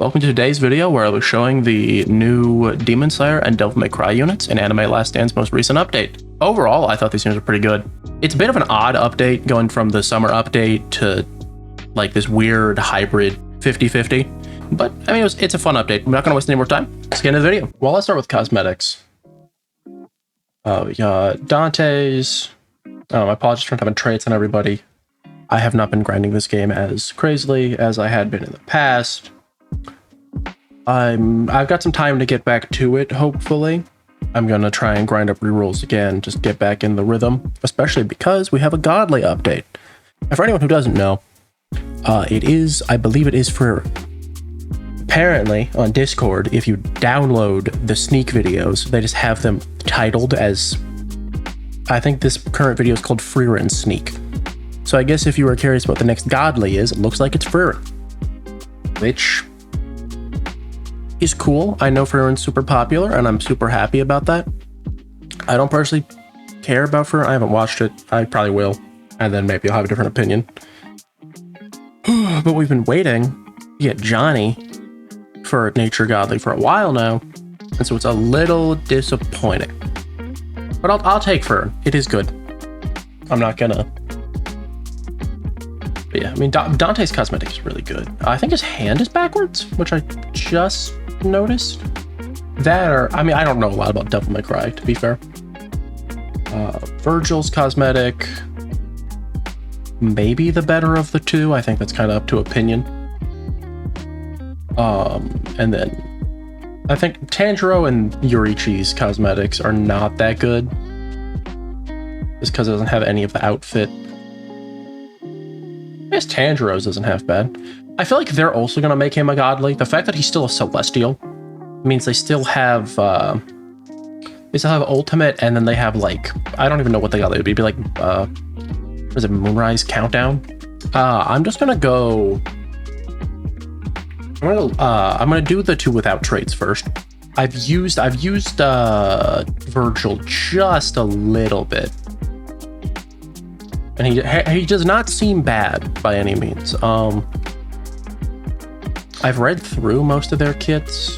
Welcome to today's video where I'll be showing the new Demonslayer and Devil May Cry units in Anime Last Stand's most recent update. Overall, I thought these units were pretty good. It's a bit of an odd update going from the summer update to like this weird hybrid 50-50. But I mean, it's a fun update. I'm not going to waste any more time. Let's get into the video. Well, let's start with cosmetics. Yeah, Dante's. My apologies for not having traits on everybody. I have not been grinding this game as crazily as I had been in the past. I've got some time to get back to it, hopefully. I'm gonna try and grind up rerolls again, just get back in the rhythm, especially because we have a godly update. And for anyone who doesn't know, I believe it is for, apparently on Discord, if you download the sneak videos, they just have them titled as, I think this current video is called Freerun Sneak. So I guess if you were curious what the next godly is, it looks like it's Freerun, which is cool. I know Freerun's super popular and I'm super happy about that. I don't personally care about Freerun. I haven't watched it. I probably will, and then maybe I'll have a different opinion. But we've been waiting to get Johnny for Nature Godly for a while now, and so it's a little disappointing. But I'll take Freerun. It is good. I'm not gonna. But yeah, I mean, Dante's cosmetic is really good. I think his hand is backwards, which I just noticed. That, or, I mean, I don't know a lot about Devil May Cry, to be fair. Vergil's cosmetic, maybe the better of the two. I think that's kind of up to opinion. And then I think Tanjiro and Yoriichi's cosmetics are not that good, just because it doesn't have any of the outfit. I guess Tanjiro's doesn't have bad. I feel like they're also going to make him a godly. The fact that he's still a celestial means they still have ultimate, and then they have, like, I don't even know what they got. It would be like, what is it, Moonrise Countdown? I'm just gonna go. I'm gonna do the two without traits first. I've used Vergil just a little bit, and he does not seem bad by any means. I've read through most of their kits.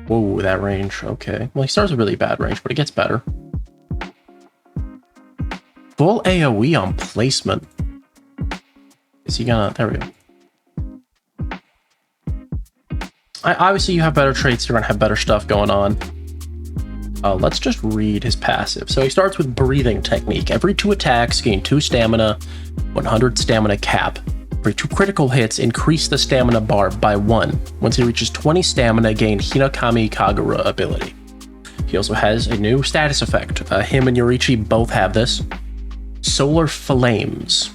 Whoa, that range. Okay. Well, he starts with really bad range, but it gets better. Full AoE on placement. Is he gonna... There we go. Obviously, you have better traits. You're gonna have better stuff going on. Let's just read his passive. So he starts with Breathing Technique. Every 2 attacks, gain 2 stamina, 100 stamina cap. Every 2 critical hits, increase the stamina bar by 1. Once he reaches 20 stamina, gain Hinokami Kagura ability. He also has a new status effect. Him and Yoriichi both have this. Solar Flames.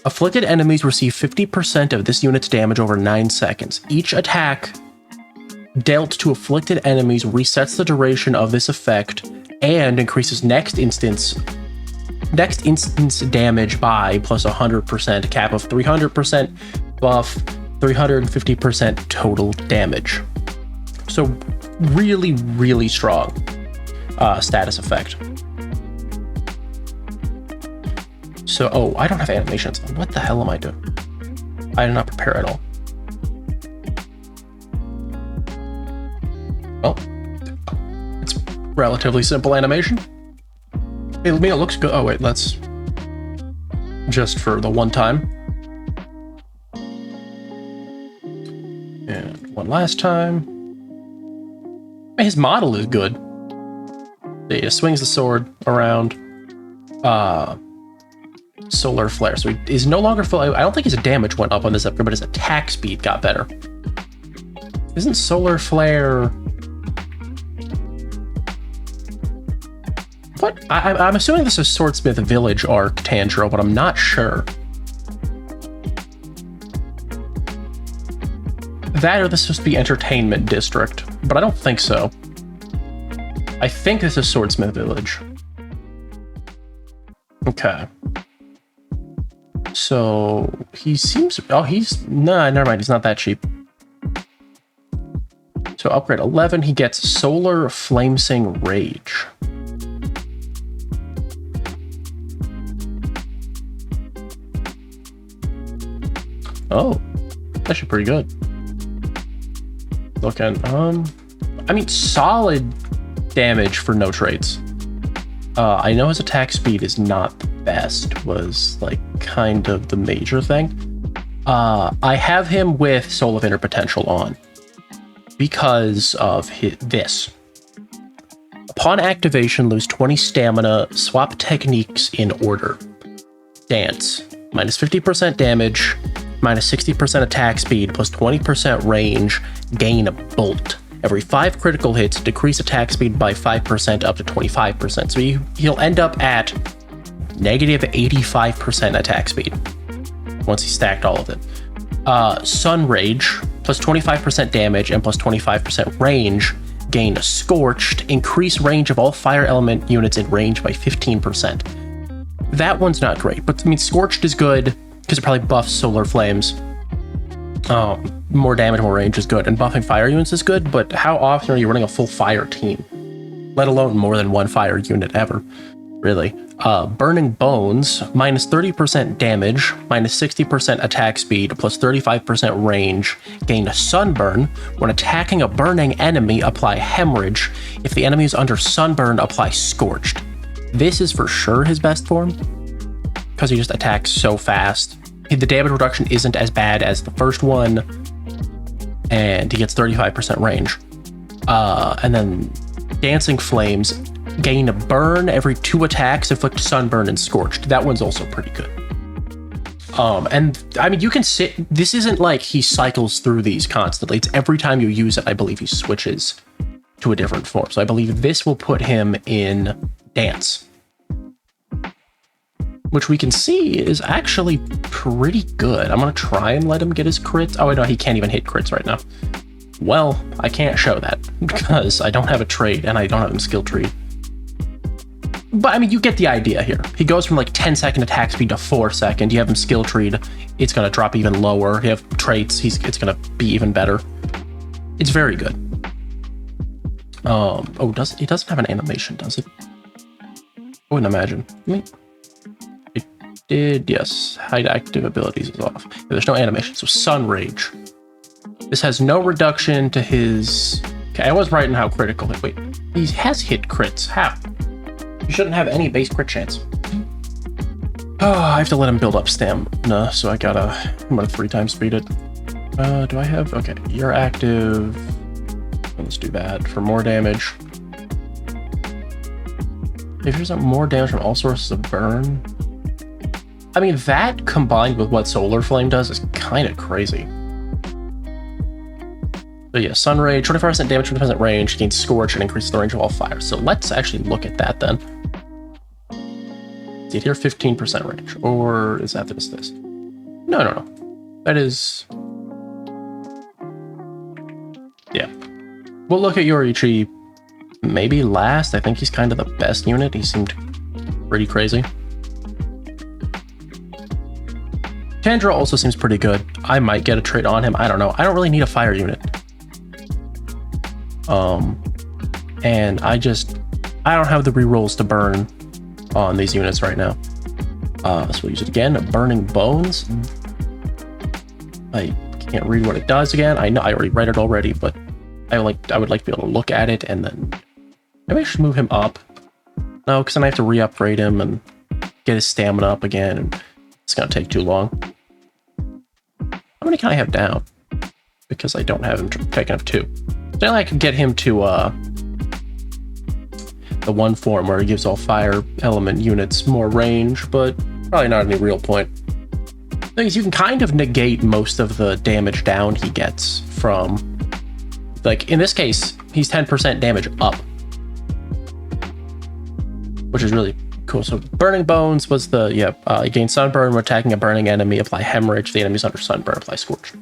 Afflicted enemies receive 50% of this unit's damage over 9 seconds. Each attack dealt to afflicted enemies resets the duration of this effect and increases next instance damage by plus 100%, cap of 300%, buff 350% total damage. So really, really strong status effect. So, oh, I don't have animations. What the hell am I doing? I did not prepare at all. Well, it's relatively simple animation. I mean, it looks good. Oh, wait, let's just for the one time. And one last time. His model is good. He swings the sword around. Solar Flare. So he's no longer full. I don't think his damage went up on this upgrade, but his attack speed got better. Isn't Solar Flare... What? I'm assuming this is Swordsmith Village arc Tanjiro, but I'm not sure. That or this is supposed to be Entertainment District, but I don't think so. I think this is Swordsmith Village. Okay. So he seems... Oh, he's... Nah, never mind. He's not that cheap. So upgrade 11, he gets Solar Flamesing Rage. Oh, Actually pretty good. Looking, I mean, solid damage for no traits. I know his attack speed is not the best, was like kind of the major thing. I have him with Soul of Inner Potential on because of this. Upon activation, lose 20 stamina, swap techniques in order. Dance, minus 50% damage, minus 60% attack speed, plus 20% range, gain a bolt. Every 5 critical hits, decrease attack speed by 5% up to 25%. So he'll end up at negative 85% attack speed once he stacked all of it. Sun Rage, plus 25% damage and plus 25% range, gain Scorched, increase range of all fire element units in range by 15%. That one's not great, but I mean, Scorched is good because it probably buffs Solar Flames. More damage, more range is good, and buffing fire units is good, but how often are you running a full fire team? Let alone more than one fire unit ever, really. Burning Bones, minus 30% damage, minus 60% attack speed, plus 35% range, gain a Sunburn. When attacking a burning enemy, apply Hemorrhage. If the enemy is under Sunburn, apply Scorched. This is for sure his best form, because he just attacks so fast. The damage reduction isn't as bad as the first one, and he gets 35% range. And then Dancing Flames, gain a burn every 2 attacks, inflict Sunburn and Scorched. That one's also pretty good. And I mean, you can this isn't like he cycles through these constantly. It's every time you use it, I believe he switches to a different form. So I believe this will put him in Dance, which we can see is actually pretty good. I'm going to try and let him get his crits. Oh, I know he can't even hit crits right now. Well, I can't show that because I don't have a trait and I don't have him skill tree. But I mean, you get the idea here. He goes from like 10-second attack speed to 4-second. You have him skill treed, it's going to drop even lower. You have traits, it's going to be even better. It's very good. It doesn't have an animation, does it? I wouldn't imagine. I mean, it did, yes. Hide active abilities is off. There's no animation, so Sun Rage. This has no reduction to his... Okay, I was right in how critical hit. Wait, he has hit crits. How? You shouldn't have any base crit chance. Oh, I have to let him build up stamina, so I'm gonna 3-time speed it. Do I have... Okay, you're active. Let's do that for more damage. If there's more damage from all sources of burn... I mean, that combined with what Solar Flame does is kind of crazy. So yeah, Sun Rage, 25% damage, 20% range, gains Scorch, and increases the range of all fire. So let's actually look at that then. See it here, 15% range. Or is that this? No. That is... Yeah. We'll look at Yoriichi maybe last. I think he's kind of the best unit. He seemed pretty crazy. Tanjiro also seems pretty good. I might get a trait on him. I don't know. I don't really need a fire unit. And I don't have the rerolls to burn on these units right now. So we'll use it again. Burning Bones. I can't read what it does again. I know I already read it already, but I would like to be able to look at it and then maybe I should move him up. No, because then I have to re-upgrade him and get his stamina up again, and it's gonna take too long. How many can I have down? Because I don't have him taken up 2. Then I can get him to the one form where he gives all fire element units more range, but probably not any real point. The thing is, you can kind of negate most of the damage down he gets from, like in this case, he's 10% damage up, which is really cool. So Burning Bones was the, you gain Sunburn when attacking a burning enemy, apply Hemorrhage, the enemy's under Sunburn, apply Scorch.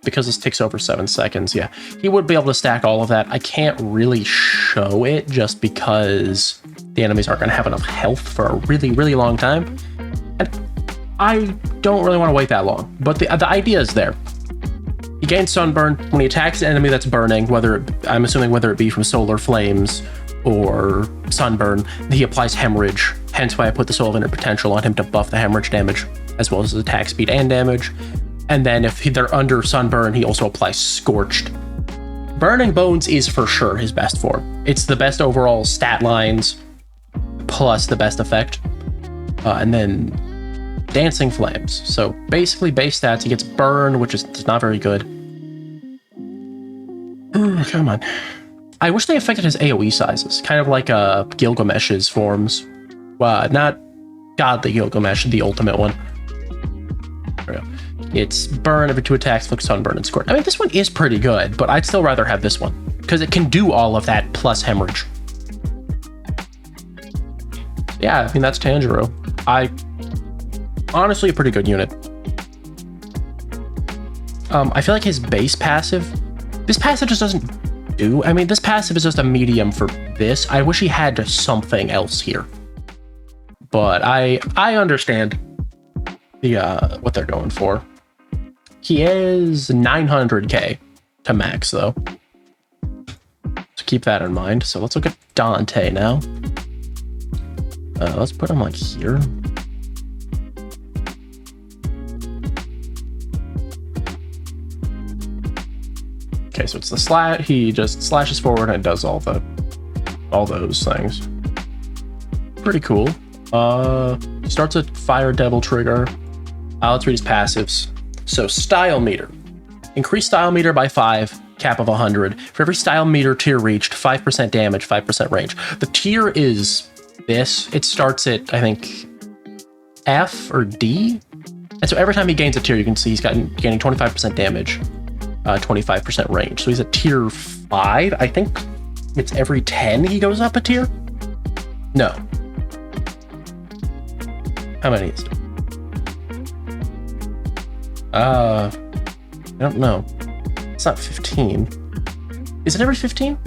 Because this takes over 7 seconds, yeah. He would be able to stack all of that. I can't really show it just because the enemies aren't going to have enough health for a really, really long time. And I don't really want to wait that long. But the idea is there. He gains Sunburn. When he attacks an enemy that's burning, I'm assuming whether it be from Solar Flames or Sunburn, he applies Hemorrhage. Hence why I put the Soul of Inner Potential on him to buff the Hemorrhage damage, as well as his attack speed and damage. And then if they're under sunburn, he also applies Scorched. Burning Bones is for sure his best form. It's the best overall stat lines, plus the best effect. And then Dancing Flames. So basically base stats, he gets Burn, which is not very good. Come on. I wish they affected his AoE sizes, kind of like Gilgamesh's forms. Not Godly Gilgamesh, the ultimate one. There we go. It's Burn every 2 attacks, Flick, Sunburn, and Squirt. I mean, this one is pretty good, but I'd still rather have this one, because it can do all of that plus Hemorrhage. Yeah, I mean, that's Tanjiro. Honestly, a pretty good unit. I feel like his base passive, this passive just doesn't do. I mean, this passive is just a medium for this. I wish he had something else here. But I understand what they're going for. He is 900k to max, though. So keep that in mind. So let's look at Dante now. Let's put him like here. Okay, so it's the slash. He just slashes forward and does all those things. Pretty cool. Starts at Fire Devil Trigger. Let's read his passives. So Style Meter. Increase Style Meter by 5, cap of 100. For every Style Meter tier reached, 5% damage, 5% range. The tier is this. It starts at, I think, F or D. And so every time he gains a tier, you can see he's gaining 25% damage, 25% range. So he's at tier 5. I think it's every 10 he goes up a tier? No. How many is it? I don't know. It's not 15. Is it every 15?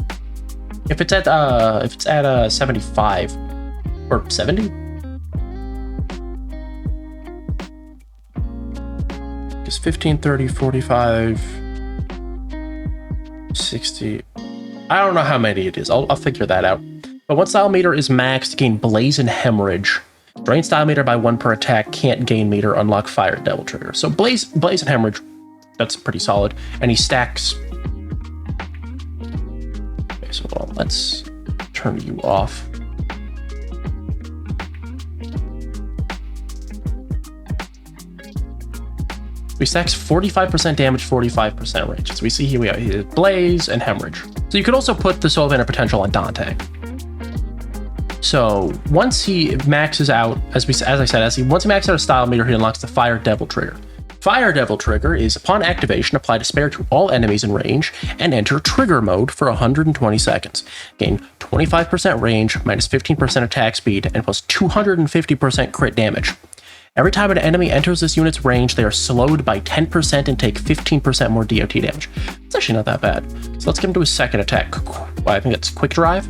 If it's at 75 or 70? It's 15, 30, 45, 60. I don't know how many it is. I'll figure that out. But once Style Meter is maxed, gain Blaze and Hemorrhage. Drain Style Meter by 1 per attack, can't gain meter, unlock Fire Devil Trigger. So Blaze and Hemorrhage, that's pretty solid. And he stacks. Okay, so let's turn you off. He stacks 45% damage, 45% range. So we see here we have Blaze and Hemorrhage. So you could also put the Soul of Inner Potential on Dante. So once he maxes out, once he maxes out a Style Meter, he unlocks the Fire Devil Trigger. Fire Devil Trigger is, upon activation, apply Despair to all enemies in range and enter trigger mode for 120 seconds. Gain 25% range, minus 15% attack speed, and plus 250% crit damage. Every time an enemy enters this unit's range, they are slowed by 10% and take 15% more DOT damage. It's actually not that bad. So let's get him to his second attack. I think that's Quick Drive.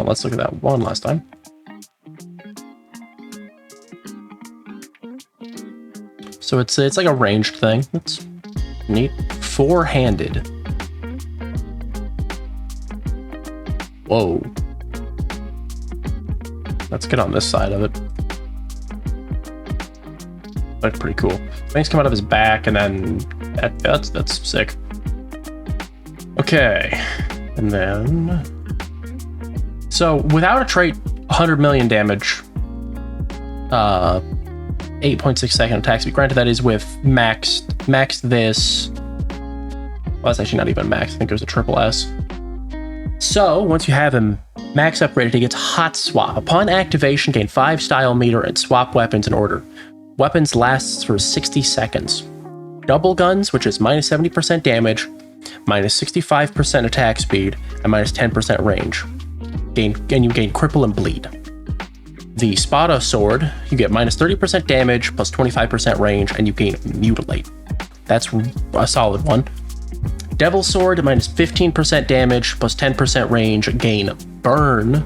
Let's look at that one last time. So it's like a ranged thing. That's neat. Four-handed. Whoa. Let's get on this side of it. That's pretty cool. Things come out of his back, and then that's sick. Okay, and then so without a trait, 100 million damage, 8.6 second attack speed. Granted, that is with maxed this. Well, that's actually not even maxed. I think it was a triple S. So once you have him max upgraded, he gets Hot Swap. Upon activation, gain 5 Style Meter and swap weapons in order. Weapons lasts for 60 seconds. Double Guns, which is minus 70% damage, minus 65% attack speed, and minus 10% range. You gain Cripple and Bleed. The Spada Sword, you get minus 30% damage, plus 25% range, and you gain Mutilate. That's a solid one. Devil Sword, minus 15% damage, plus 10% range, gain Burn.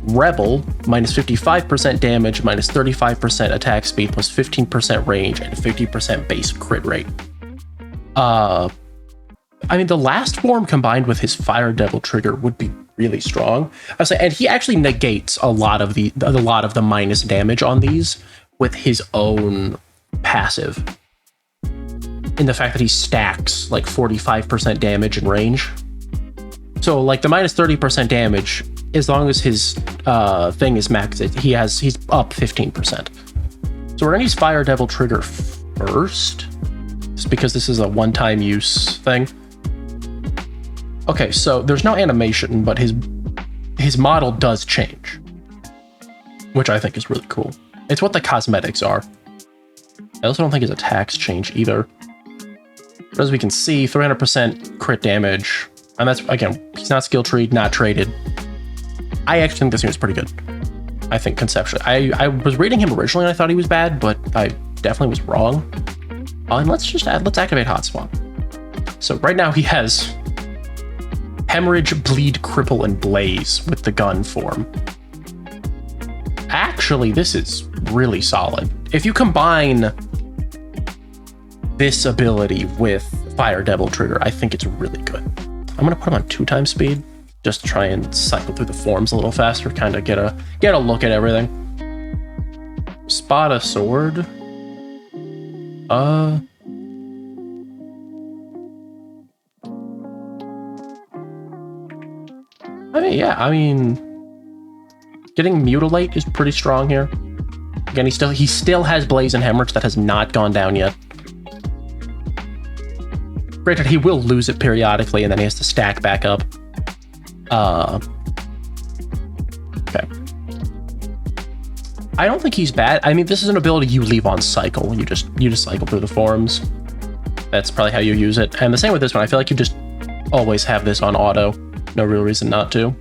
Rebel, minus 55% damage, minus 35% attack speed, plus 15% range, and 50% base crit rate. I mean, the last form combined with his Fire Devil trigger would be really strong. I say, and he actually negates a lot of the minus damage on these with his own passive. In the fact that he stacks like 45% damage and range. So like the minus 30% damage, as long as his thing is maxed, he's up 15%. So we're gonna use Fire Devil trigger first, just because this is a one-time use thing. Okay, so there's no animation, but his model does change, which I think is really cool. It's what the cosmetics are. I also don't think his attacks change either. But as we can see, 300% crit damage, and that's, again, he's not skill tree, not traded. I actually think this game is pretty good. I think conceptually. I was reading him originally and I thought he was bad, but I definitely was wrong. And let's activate Hot Swap. So right now he has Hemorrhage, Bleed, Cripple, and Blaze with the gun form. Actually, this is really solid. If you combine this ability with Fire Devil trigger, I think it's really good. I'm gonna put him on 2x speed, just to try and cycle through the forms a little faster, kind of get a look at everything. Spot a sword. I mean, getting Mutilate is pretty strong here. Again, he still has Blaze and Hemorrhage that has not gone down yet. Granted, he will lose it periodically, and then he has to stack back up. Okay. I don't think he's bad. I mean, this is an ability you leave on cycle. You just cycle through the forms. That's probably how you use it. And the same with this one. I feel like you just always have this on auto. No real reason not to.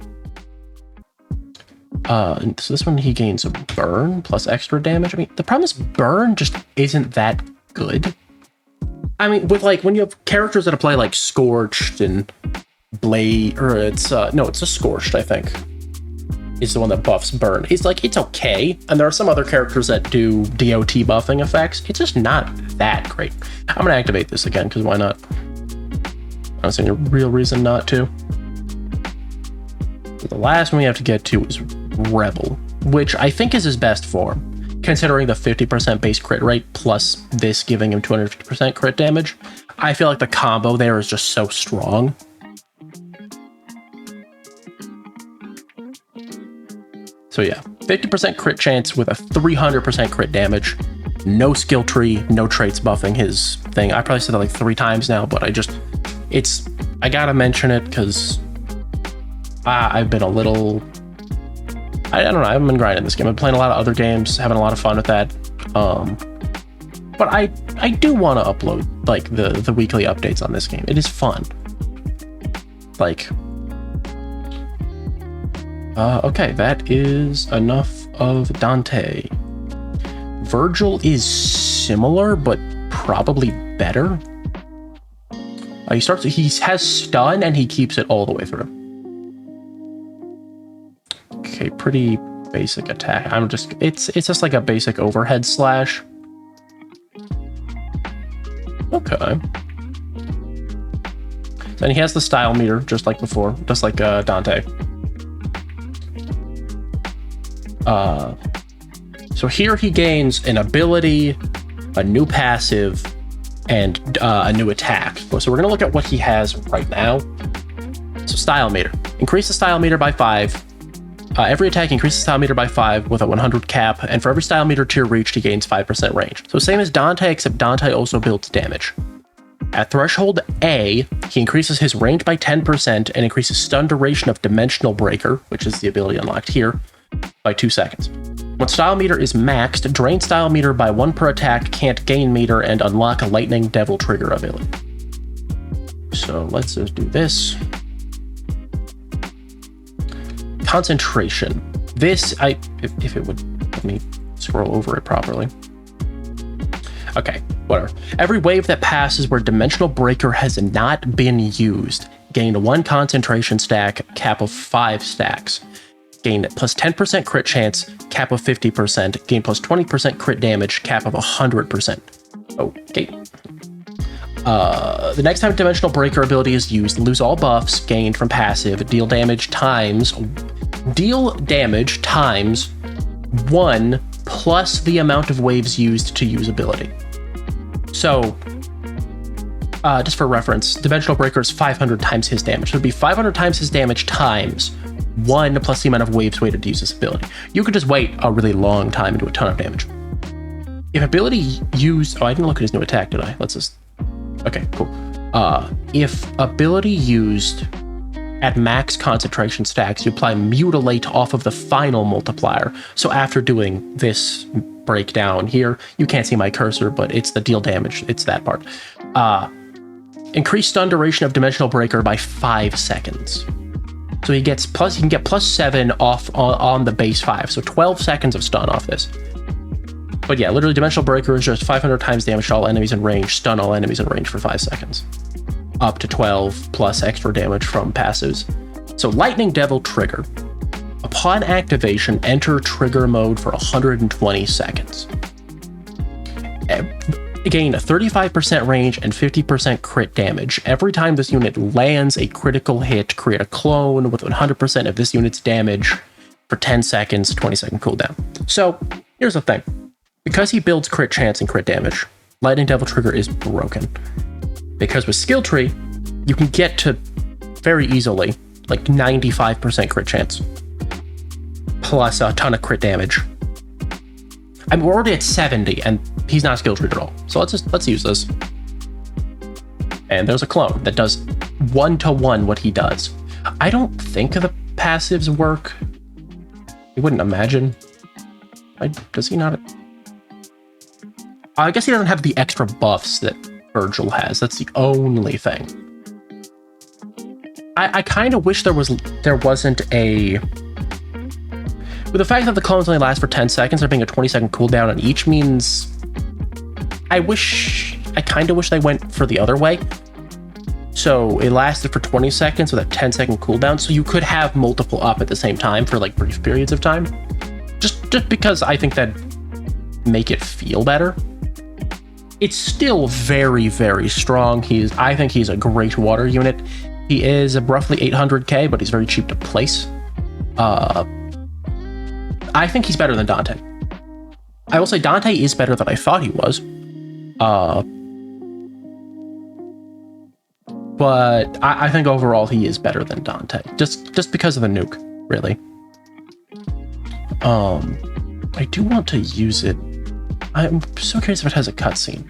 So this one he gains a burn plus extra damage. I mean, the problem is burn just isn't that good. I mean, with like when you have characters that play like Scorched and Blade, or it's a Scorched, I think, is the one that buffs burn. It's okay, and there are some other characters that do DOT buffing effects. It's just not that great. I'm gonna activate this again because why not? I don't see any real reason not to. The last one we have to get to is Rebel, which I think is his best form, considering the 50% base crit rate plus this giving him 250% crit damage. I feel like the combo there is just so strong. So yeah, 50% crit chance with a 300% crit damage. No skill tree, no traits buffing his thing. I probably said that like 3 times now, but I gotta mention it because I've been a little, I don't know, I haven't been grinding this game. I've been playing a lot of other games, having a lot of fun with that. But I do want to upload like the weekly updates on this game. It is fun. Like, okay, that is enough of Dante. Vergil is similar, but probably better. He has stun and he keeps it all the way through. Okay, pretty basic attack. It's just like a basic overhead slash. Okay. Then he has the style meter, just like before, just like Dante. So here he gains an ability, a new passive, and a new attack. So we're gonna look at what he has right now. So style meter. Increase the style meter by 5. Every attack increases style meter by 5 with a 100 cap, and for every style meter tier reached, he gains 5% range. So same as Dante, except Dante also builds damage. At threshold A, he increases his range by 10% and increases stun duration of Dimensional Breaker, which is the ability unlocked here, by 2 seconds. When style meter is maxed, drain style meter by 1 per attack, can't gain meter, and unlock a Lightning Devil trigger ability. So let's just do this. Concentration. This, if it would let me scroll over it properly. Okay, whatever. Every wave that passes where Dimensional Breaker has not been used, gain 1 concentration stack, cap of 5 stacks. gain plus 10% crit chance, cap of 50%, gain plus 20% crit damage, cap of 100%. Okay. The next time Dimensional Breaker ability is used, lose all buffs gained from passive, deal damage times 1 plus the amount of waves used to use ability. So, just for reference, Dimensional Breaker is 500 times his damage. So it'd be 500 times his damage times 1 plus the amount of waves waited to use this ability. You could just wait a really long time and do a ton of damage. If ability used... Oh, I didn't look at his new attack, did I? Let's just... Okay, cool. If ability used at max concentration stacks, you apply Mutilate off of the final multiplier. So after doing this breakdown here, you can't see my cursor, but it's the deal damage. It's that part. Increase stun duration of Dimensional Breaker by 5 seconds. So he can get plus 7 off on the base 5. So 12 seconds of stun off this. But yeah, literally Dimensional Breaker is just 500 times damage to all enemies in range, stun all enemies in range for 5 seconds. Up to 12 plus extra damage from passives. So Lightning Devil Trigger. Upon activation, enter trigger mode for 120 seconds. Gain a 35% range and 50% crit damage. Every time this unit lands a critical hit, create a clone with 100% of this unit's damage for 10 seconds, 20-second cooldown. So here's the thing. Because he builds crit chance and crit damage, Lightning Devil Trigger is broken. Because with Skill Tree, you can get to very easily like 95% crit chance. Plus a ton of crit damage. I mean, we're already at 70 and he's not skill treed at all. So let's use this. And there's a clone that does 1-to-1 what he does. I don't think the passives work. You wouldn't imagine. Does he not? I guess he doesn't have the extra buffs that Vergil has. That's the only thing. I kind of wish there wasn't a... With the fact that the clones only last for 10 seconds, there being a 20-second cooldown on each means... I kind of wish they went for the other way. So it lasted for 20 seconds with a 10-second cooldown, so you could have multiple up at the same time for like brief periods of time. Just because I think that'd make it feel better. It's still very, very strong. I think he's a great water unit. He is roughly 800k, but he's very cheap to place. I think he's better than Dante. I will say Dante is better than I thought he was. But I think overall he is better than Dante. Just because of the nuke, really. I do want to use it. I'm so curious if it has a cutscene.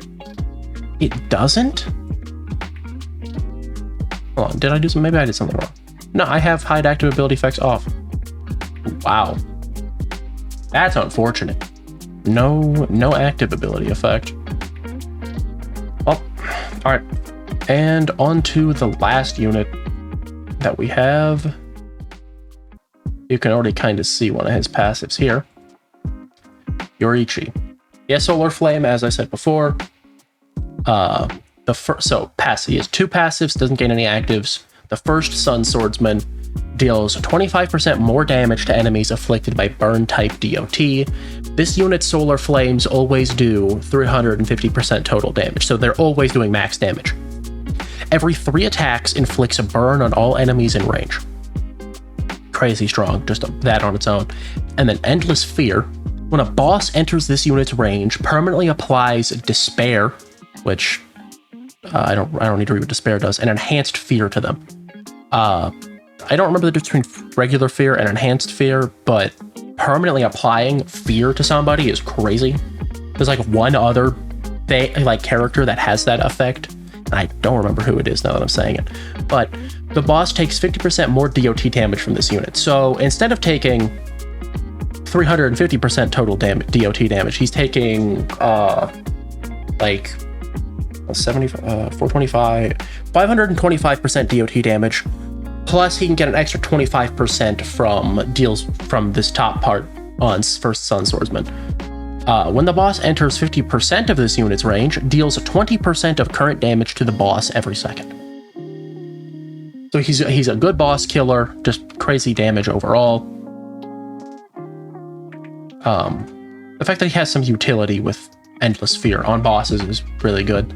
It doesn't? Hold on, did I do something? Maybe I did something wrong. No, I have hide active ability effects off. Wow. That's unfortunate. No active ability effect. Well, alright. And on to the last unit that we have. You can already kind of see one of his passives here. Yoriichi. Yeah, Solar Flame, as I said before. Passive. He has 2 passives, doesn't gain any actives. The first, Sun Swordsman, deals 25% more damage to enemies afflicted by burn-type DOT. This unit's Solar Flames always do 350% total damage, so they're always doing max damage. Every 3 attacks inflicts a burn on all enemies in range. Crazy strong, just that on its own. And then Endless Fear. When a boss enters this unit's range, permanently applies Despair, which I don't need to read what Despair does, and Enhanced Fear to them. I don't remember the difference between regular fear and enhanced fear, but permanently applying fear to somebody is crazy. There's like one other character that has that effect, and I don't remember who it is now that I'm saying it. But the boss takes 50% more DOT damage from this unit. So instead of taking 350% total DOT damage, he's taking 525% DOT damage. Plus, he can get an extra 25% from deals from this top part on first Sun Swordsman. When the boss enters 50% of this unit's range, deals 20% of current damage to the boss every second. So he's a good boss killer, just crazy damage overall. The fact that he has some utility with Endless Fear on bosses is really good.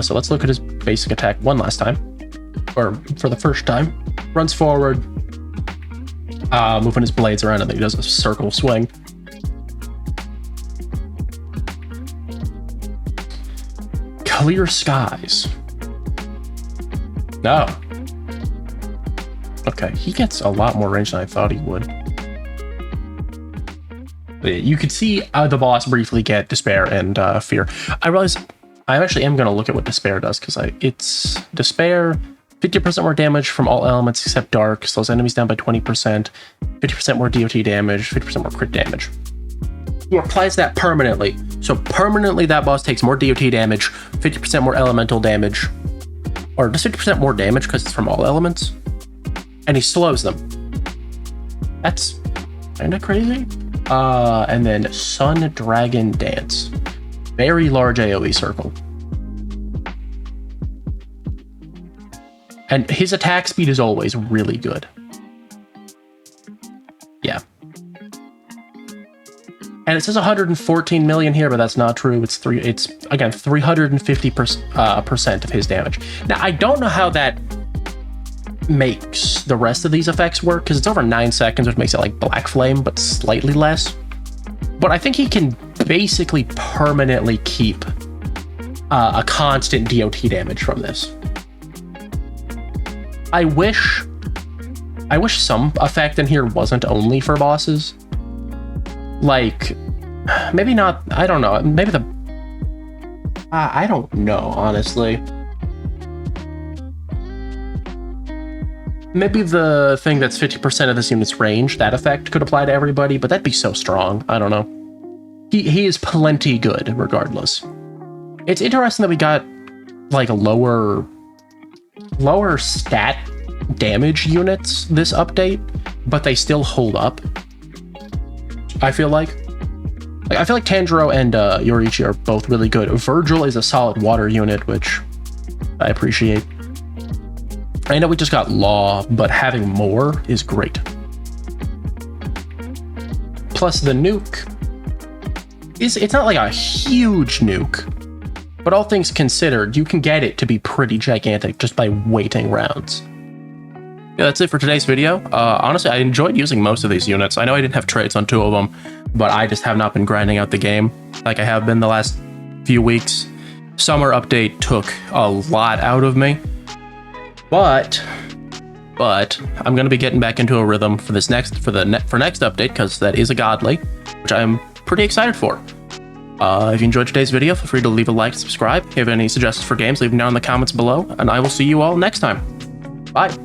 So let's look at his basic attack one last time. Or for the first time. Runs forward. Moving his blades around, and then he does a circle swing. Clear skies. No. Okay, he gets a lot more range than I thought he would. You could see the boss briefly get Despair and Fear. I realize I actually am going to look at what Despair does, because it's Despair, 50% more damage from all elements except Dark, slows enemies down by 20%, 50% more DOT damage, 50% more crit damage. He applies that permanently. So permanently that boss takes more DOT damage, 50% more elemental damage, or just 50% more damage because it's from all elements, and he slows them. That's kind of crazy. And then Sun Dragon Dance. Very large AoE circle. And his attack speed is always really good. Yeah. And it says 114 million here, but that's not true. It's again 350% of his damage. Now I don't know how that makes the rest of these effects work, because it's over 9 seconds, which makes it like Black Flame, but slightly less. But I think he can basically permanently keep a constant DOT damage from this. I wish some effect in here wasn't only for bosses. Like, maybe not, I don't know, maybe I don't know, honestly. Maybe the thing that's 50% of this unit's range, that effect could apply to everybody, but that'd be so strong. I don't know. He is plenty good, regardless. It's interesting that we got, like, lower stat damage units this update, but they still hold up. I feel like Tanjiro and Yoriichi are both really good. Vergil is a solid water unit, which I appreciate. I know we just got Law, but having more is great. Plus the nuke it's not like a huge nuke, but all things considered, you can get it to be pretty gigantic just by waiting rounds. Yeah, that's it for today's video. Honestly, I enjoyed using most of these units. I know I didn't have traits on 2 of them, but I just have not been grinding out the game like I have been the last few weeks. Summer update took a lot out of me. But I'm going to be getting back into a rhythm for next update, because that is a godly, which I'm pretty excited for. If you enjoyed today's video, feel free to leave a like, subscribe. If you have any suggestions for games, leave them down in the comments below, and I will see you all next time. Bye.